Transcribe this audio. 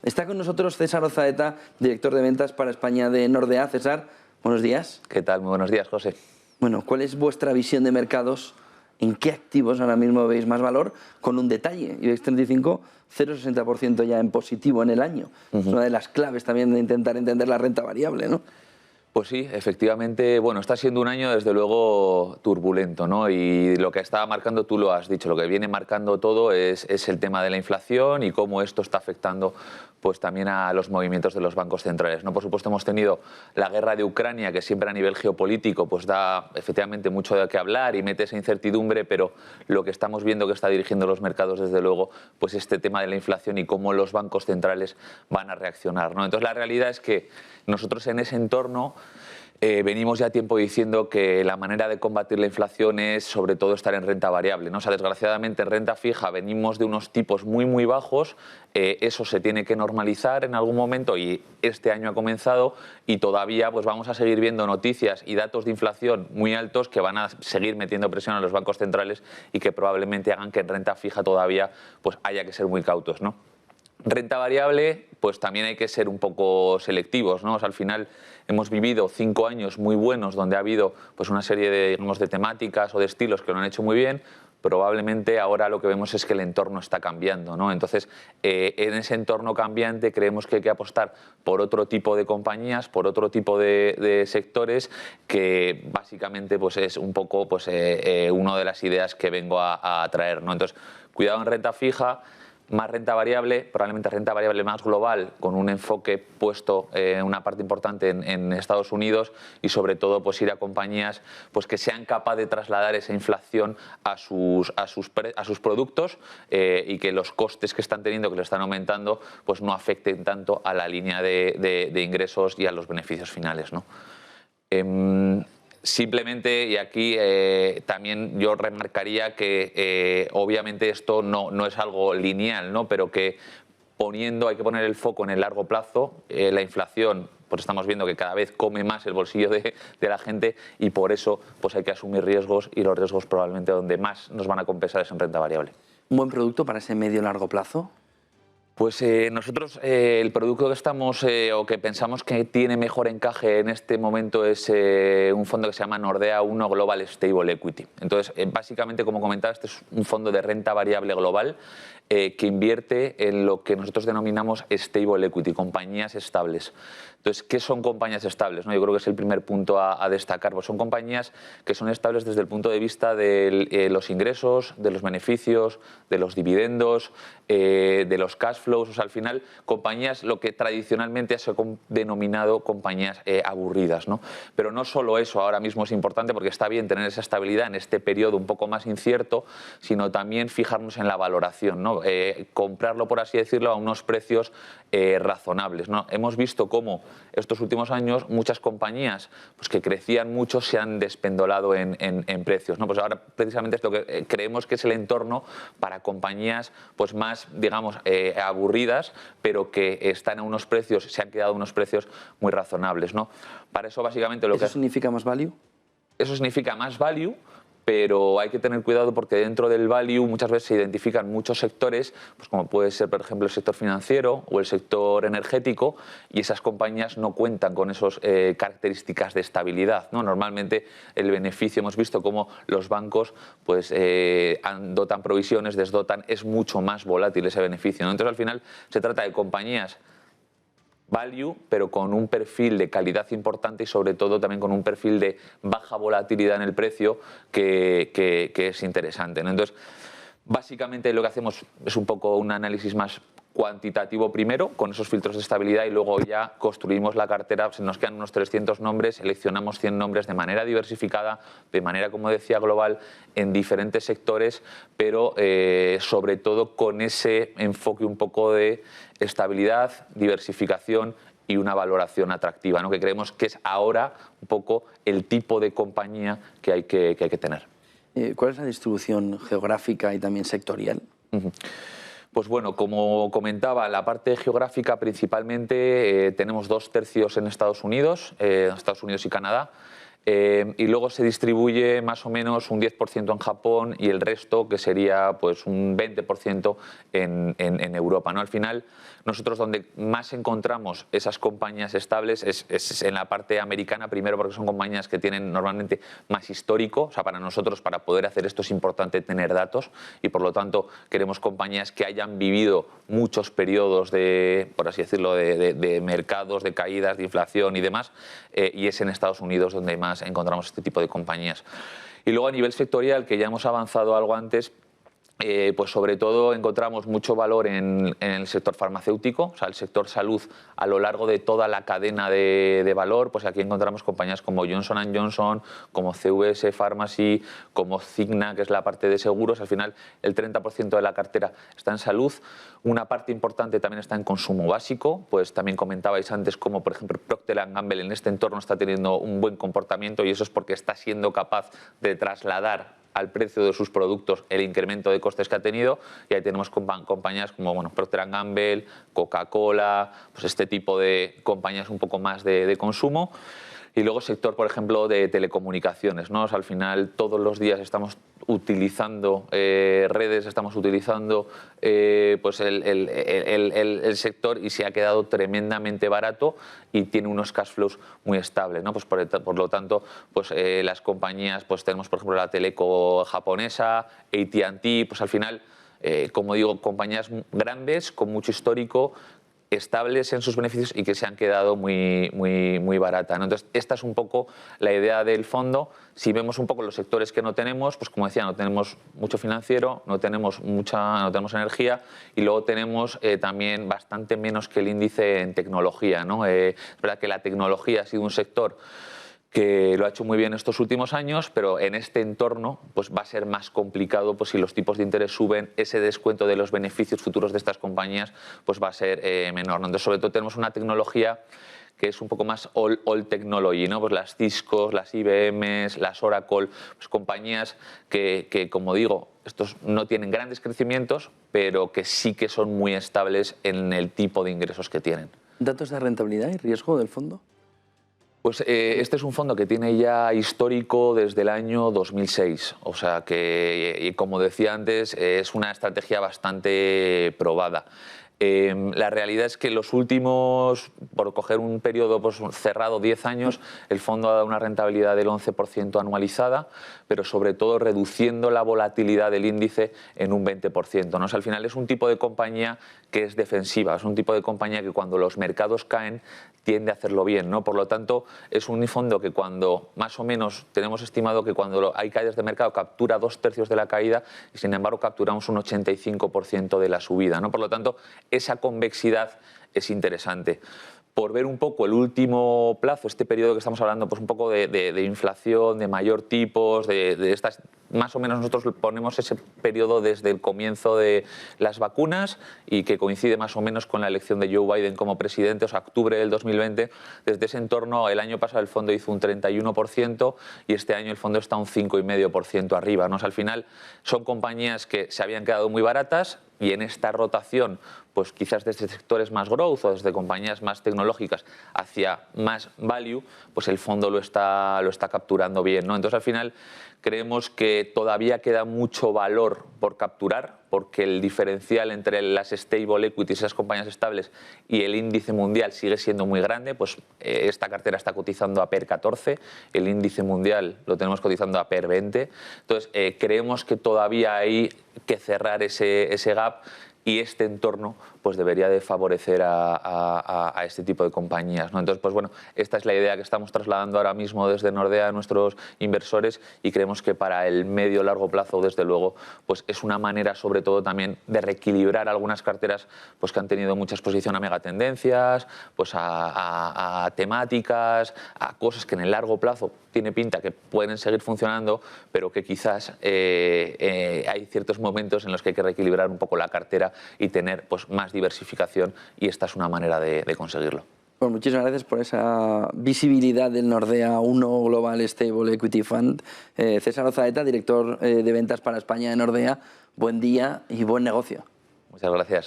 Está con nosotros César Ozaeta, director de ventas para España de Nordea. César, buenos días. ¿Qué tal? Muy buenos días, José. Bueno, ¿cuál es vuestra visión de mercados? ¿En qué activos ahora mismo veis más valor? Con un detalle, IBEX 35, 0,60% ya en positivo en el año. Es una de las claves también de intentar entender la renta variable, ¿no? Pues sí, efectivamente, bueno, está siendo un año desde luego turbulento, ¿no? Y lo que está marcando, tú lo has dicho, lo que viene marcando todo es el tema de la inflación y cómo esto está afectando pues también a los movimientos de los bancos centrales, ¿no? Por supuesto hemos tenido la guerra de Ucrania, que siempre a nivel geopolítico pues da efectivamente mucho de qué hablar y mete esa incertidumbre, pero lo que estamos viendo que está dirigiendo los mercados desde luego pues este tema de la inflación y cómo los bancos centrales van a reaccionar, ¿no? Entonces la realidad es que nosotros en ese entorno venimos ya tiempo diciendo que la manera de combatir la inflación es sobre todo estar en renta variable, ¿no? O sea, desgraciadamente en renta fija venimos de unos tipos muy bajos, eso se tiene que normalizar en algún momento y este año ha comenzado y todavía pues vamos a seguir viendo noticias y datos de inflación muy altos que van a seguir metiendo presión a los bancos centrales y que probablemente hagan que en renta fija todavía pues haya que ser muy cautos, ¿no? Renta variable, pues también hay que ser un poco selectivos, ¿no? O sea, al final hemos vivido 5 años muy buenos donde ha habido pues una serie de, digamos, de temáticas o de estilos que lo han hecho muy bien. Probablemente ahora lo que vemos es que el entorno está cambiando, ¿no? Entonces, en ese entorno cambiante creemos que hay que apostar por otro tipo de compañías, por otro tipo de sectores, que básicamente pues es un poco pues, una de las ideas que vengo a traer, ¿no? Entonces, cuidado en renta fija, más renta variable, probablemente renta variable más global, con un enfoque puesto en una parte importante en Estados Unidos y sobre todo pues ir a compañías pues que sean capaces de trasladar esa inflación a sus productos y que los costes que están teniendo, que le están aumentando, pues no afecten tanto a la línea de ingresos y a los beneficios finales, ¿no? Simplemente, y aquí también yo remarcaría que obviamente esto no es algo lineal, ¿no? Pero que hay que poner el foco en el largo plazo. La inflación, pues estamos viendo que cada vez come más el bolsillo de la gente y por eso pues hay que asumir riesgos y los riesgos probablemente donde más nos van a compensar es en renta variable. ¿Un buen producto para ese medio-largo plazo? Pues nosotros el producto que estamos o que pensamos que tiene mejor encaje en este momento es un fondo que se llama Nordea 1 Global Stable Equity. Entonces, básicamente, como comentaba, este es un fondo de renta variable global que invierte en lo que nosotros denominamos stable equity, compañías estables. Entonces, ¿qué son compañías estables? ¿No? Yo creo que es el primer punto a destacar. Pues son compañías que son estables desde el punto de vista de los ingresos, de los beneficios, de los dividendos, de los cash flows. O sea, al final, compañías, lo que tradicionalmente se ha denominado compañías aburridas, ¿no? Pero no solo eso ahora mismo es importante, porque está bien tener esa estabilidad en este periodo un poco más incierto, sino también fijarnos en la valoración, ¿no? Comprarlo, por así decirlo, a unos precios razonables, ¿no? Hemos visto cómo estos últimos años muchas compañías pues, que crecían mucho se han despendolado en precios, ¿no? Pues ahora precisamente es lo que creemos que es el entorno para compañías pues, más, digamos, aburridas, pero que están a unos precios, se han quedado a unos precios muy razonables, ¿no? Para eso básicamente lo que... ¿Eso significa más value? Eso significa más value, pero hay que tener cuidado porque dentro del value muchas veces se identifican muchos sectores, pues como puede ser, por ejemplo, el sector financiero o el sector energético, y esas compañías no cuentan con esas características de estabilidad, ¿no? Normalmente el beneficio, hemos visto cómo los bancos pues, dotan provisiones, desdotan, es mucho más volátil ese beneficio, ¿no? Entonces, al final, se trata de compañías value, pero con un perfil de calidad importante y sobre todo también con un perfil de baja volatilidad en el precio que es interesante, ¿no? Entonces, básicamente lo que hacemos es un poco un análisis más cuantitativo primero, con esos filtros de estabilidad, y luego ya construimos la cartera. Se nos quedan unos 300 nombres, seleccionamos 100 nombres de manera diversificada, de manera, como decía, global, en diferentes sectores, pero sobre todo con ese enfoque un poco de estabilidad, diversificación y una valoración atractiva, ¿no? Que creemos que es ahora un poco el tipo de compañía que hay que tener. ¿Cuál es la distribución geográfica y también sectorial? Pues bueno, como comentaba, la parte geográfica principalmente tenemos 2/3 en Estados Unidos y Canadá. Y luego se distribuye más o menos un 10% en Japón y el resto, que sería pues un 20% en Europa, ¿no? Al final, nosotros donde más encontramos esas compañías estables es en la parte americana, primero porque son compañías que tienen normalmente más histórico. O sea, para nosotros, para poder hacer esto es importante tener datos y por lo tanto queremos compañías que hayan vivido muchos periodos de, por así decirlo, de mercados, de caídas, de inflación y demás, y es en Estados Unidos donde más encontramos este tipo de compañías. Y luego a nivel sectorial, que ya hemos avanzado algo antes, pues sobre todo encontramos mucho valor en el sector farmacéutico, o sea, el sector salud a lo largo de toda la cadena de valor. Pues aquí encontramos compañías como Johnson & Johnson, como CVS Pharmacy, como Cigna, que es la parte de seguros. Al final, el 30% de la cartera está en salud. Una parte importante también está en consumo básico. Pues también comentabais antes cómo, por ejemplo, Procter & Gamble en este entorno está teniendo un buen comportamiento y eso es porque está siendo capaz de trasladar al precio de sus productos el incremento de costes que ha tenido, y ahí tenemos compañías como Procter & Gamble, Coca-Cola, pues este tipo de compañías un poco más de consumo. Y luego sector, por ejemplo, de telecomunicaciones, ¿no? O sea, al final todos los días estamos utilizando redes, estamos utilizando pues el sector y se ha quedado tremendamente barato y tiene unos cash flows muy estables, ¿no? Pues por lo tanto, pues las compañías, pues tenemos por ejemplo la teleco japonesa, AT&T, pues al final, como digo, compañías grandes con mucho histórico, estables en sus beneficios y que se han quedado muy baratas, ¿no? Entonces, esta es un poco la idea del fondo. Si vemos un poco los sectores que no tenemos, pues como decía, no tenemos mucho financiero, no tenemos energía y luego tenemos también bastante menos que el índice en tecnología, ¿no? Es verdad que la tecnología ha sido un sector que lo ha hecho muy bien estos últimos años, pero en este entorno pues va a ser más complicado, pues si los tipos de interés suben, ese descuento de los beneficios futuros de estas compañías pues va a ser menor, ¿no? Entonces, sobre todo tenemos una tecnología que es un poco más all technology, ¿no? Pues las Cisco, las IBM, las Oracle, pues compañías que, como digo, estos no tienen grandes crecimientos, pero que sí que son muy estables en el tipo de ingresos que tienen. ¿Datos de rentabilidad y riesgo del fondo? Pues este es un fondo que tiene ya histórico desde el año 2006, o sea que, como decía antes, es una estrategia bastante probada. La realidad es que los últimos, por coger un periodo pues, cerrado 10 años, el fondo ha dado una rentabilidad del 11% anualizada, pero sobre todo reduciendo la volatilidad del índice en un 20%, ¿no? O sea, al final es un tipo de compañía que es defensiva, es un tipo de compañía que cuando los mercados caen tiende a hacerlo bien, ¿no? Por lo tanto, es un fondo que cuando más o menos tenemos estimado que cuando hay caídas de mercado captura 2/3 de la caída y sin embargo capturamos un 85% de la subida, ¿no? Por lo tanto, esa convexidad es interesante. Por ver un poco el último plazo, este periodo que estamos hablando, pues un poco de inflación, de mayor tipos, de estas, más o menos nosotros ponemos ese periodo desde el comienzo de las vacunas y que coincide más o menos con la elección de Joe Biden como presidente, o sea, octubre del 2020. Desde ese entorno, el año pasado el fondo hizo un 31% y este año el fondo está un 5,5% arriba, ¿no? O sea, al final son compañías que se habían quedado muy baratas y en esta rotación, pues quizás desde sectores más growth o desde compañías más tecnológicas hacia más value, pues el fondo lo está capturando bien, ¿no? Entonces, al final, creemos que todavía queda mucho valor por capturar, porque el diferencial entre las stable equities, esas compañías estables, y el índice mundial sigue siendo muy grande. Pues esta cartera está cotizando a PER 14, el índice mundial lo tenemos cotizando a PER 20. Entonces, creemos que todavía hay que cerrar ese gap y este entorno pues debería de favorecer a este tipo de compañías, ¿no? Entonces, pues bueno, esta es la idea que estamos trasladando ahora mismo desde Nordea a nuestros inversores y creemos que para el medio largo plazo, desde luego, pues es una manera sobre todo también de reequilibrar algunas carteras pues que han tenido mucha exposición a megatendencias, pues a temáticas, a cosas que en el largo plazo tiene pinta que pueden seguir funcionando, pero que quizás hay ciertos momentos en los que hay que reequilibrar un poco la cartera y tener pues más diversificación, y esta es una manera de conseguirlo. Pues muchísimas gracias por esa visibilidad del Nordea 1 Global Stable Equity Fund. César Ozaeta, director de ventas para España de Nordea, buen día y buen negocio. Muchas gracias.